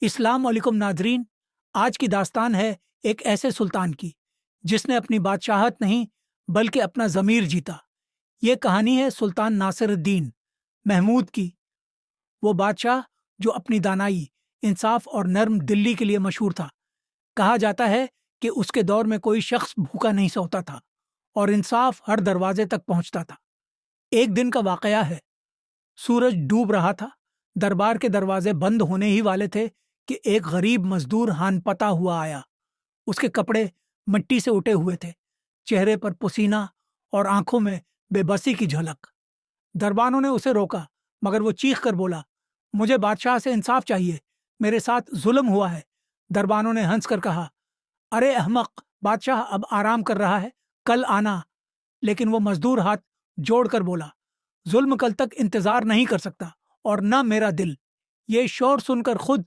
السلام علیکم ناظرین، آج کی داستان ہے ایک ایسے سلطان کی جس نے اپنی بادشاہت نہیں بلکہ اپنا ضمیر جیتا۔ یہ کہانی ہے سلطان ناصر الدین محمود کی، وہ بادشاہ جو اپنی دانائی، انصاف اور نرم دلی کے لیے مشہور تھا۔ کہا جاتا ہے کہ اس کے دور میں کوئی شخص بھوکا نہیں سوتا تھا اور انصاف ہر دروازے تک پہنچتا تھا۔ ایک دن کا واقعہ ہے، سورج ڈوب رہا تھا، دربار کے دروازے بند ہونے ہی والے تھے کہ ایک غریب مزدور ہان پتا ہوا آیا۔ اس کے کپڑے مٹی سے اٹے ہوئے تھے، چہرے پر پسینہ اور آنکھوں میں بے بسی کی جھلک۔ دربانوں نے اسے روکا مگر وہ چیخ کر بولا، مجھے بادشاہ سے انصاف چاہیے، میرے ساتھ ظلم ہوا ہے۔ دربانوں نے ہنس کر کہا، ارے احمق، بادشاہ اب آرام کر رہا ہے، کل آنا۔ لیکن وہ مزدور ہاتھ جوڑ کر بولا، ظلم کل تک انتظار نہیں کر سکتا، اور نہ میرا دل۔ یہ شور سن کر خود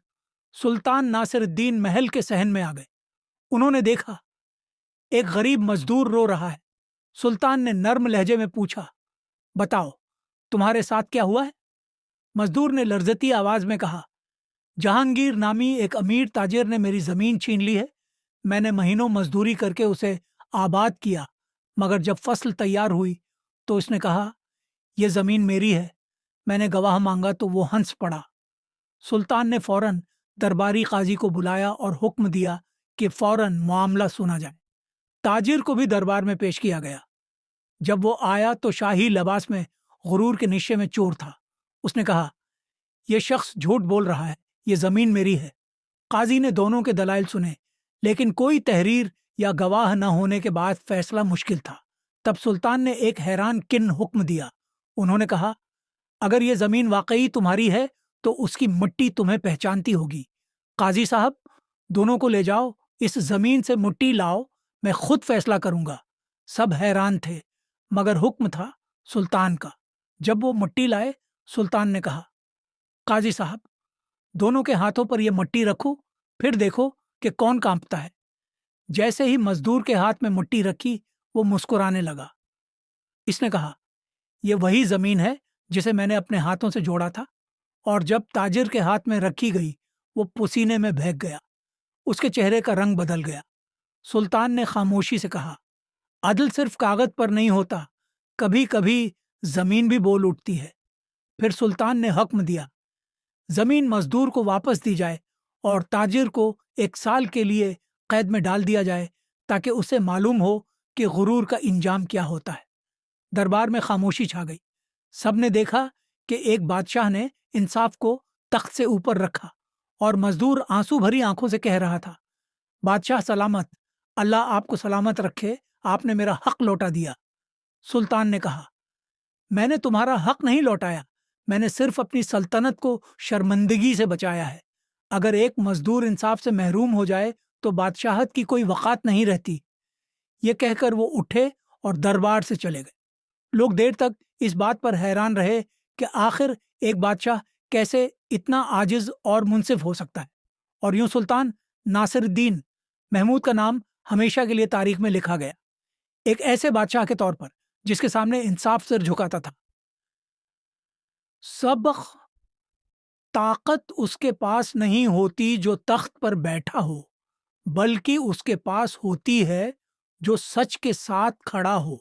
سلطان ناصر الدین محل کے صحن میں آ گئے۔ انہوں نے دیکھا ایک غریب مزدور رو رہا ہے۔ سلطان نے نرم لہجے میں پوچھا، بتاؤ تمہارے ساتھ کیا ہوا ہے؟ مزدور نے لرزتی آواز میں کہا، جہانگیر نامی ایک امیر تاجر نے میری زمین چھین لی ہے۔ میں نے مہینوں مزدوری کر کے اسے آباد کیا، مگر جب فصل تیار ہوئی تو اس نے کہا، یہ زمین میری ہے۔ میں نے گواہ مانگا تو وہ ہنس پڑا۔ سلطان نے فوراً درباری قاضی کو بلایا اور حکم دیا کہ فوراً معاملہ سنا جائے۔ تاجر کو بھی دربار میں پیش کیا گیا۔ جب وہ آیا تو شاہی لباس میں غرور کے نشے میں چور تھا۔ اس نے کہا، یہ شخص جھوٹ بول رہا ہے، یہ زمین میری ہے۔ قاضی نے دونوں کے دلائل سنے، لیکن کوئی تحریر یا گواہ نہ ہونے کے بعد فیصلہ مشکل تھا۔ تب سلطان نے ایک حیران کن حکم دیا۔ انہوں نے کہا، اگر یہ زمین واقعی تمہاری ہے تو اس کی مٹی تمہیں پہچانتی ہوگی۔ قاضی صاحب، دونوں کو لے جاؤ، اس زمین سے مٹی لاؤ، میں خود فیصلہ کروں گا۔ سب حیران تھے، مگر حکم تھا سلطان کا۔ جب وہ مٹی لائے، سلطان نے کہا، قاضی صاحب، دونوں کے ہاتھوں پر یہ مٹی رکھو، پھر دیکھو کہ کون کانپتا ہے۔ جیسے ہی مزدور کے ہاتھ میں مٹی رکھی، وہ مسکرانے لگا۔ اس نے کہا، یہ وہی زمین ہے جسے میں نے اپنے ہاتھوں سے جوڑا تھا۔ اور جب تاجر کے ہاتھ میں رکھی گئی، وہ پسینے میں بہگ گیا، اس کے چہرے کا رنگ بدل گیا۔ سلطان نے خاموشی سے کہا، عدل صرف کاغذ پر نہیں ہوتا، کبھی کبھی زمین بھی بول اٹھتی ہے۔ پھر سلطان نے حکم دیا، زمین مزدور کو واپس دی جائے اور تاجر کو 1 سال کے لیے قید میں ڈال دیا جائے تاکہ اسے معلوم ہو کہ غرور کا انجام کیا ہوتا ہے۔ دربار میں خاموشی چھا گئی۔ سب نے دیکھا کہ ایک بادشاہ نے انصاف کو تخت سے اوپر رکھا اور مزدور آنسو بھری آنکھوں سے کہہ رہا تھا، بادشاہ سلامت، اللہ آپ کو سلامت رکھے، آپ نے میرا حق لوٹا دیا۔ سلطان نے کہا، میں نے تمہارا حق نہیں لوٹایا، میں نے صرف اپنی سلطنت کو شرمندگی سے بچایا ہے۔ اگر ایک مزدور انصاف سے محروم ہو جائے تو بادشاہت کی کوئی وقعت نہیں رہتی۔ یہ کہہ کر وہ اٹھے اور دربار سے چلے گئے۔ لوگ دیر تک اس بات پر حیران رہے کہ آخر ایک بادشاہ کیسے اتنا عاجز اور منصف ہو سکتا ہے، اور یوں سلطان ناصر الدین محمود کا نام ہمیشہ کے لیے تاریخ میں لکھا گیا، ایک ایسے بادشاہ کے طور پر جس کے سامنے انصاف سر جھکاتا تھا۔ سبق: طاقت اس کے پاس نہیں ہوتی جو تخت پر بیٹھا ہو، بلکہ اس کے پاس ہوتی ہے جو سچ کے ساتھ کھڑا ہو۔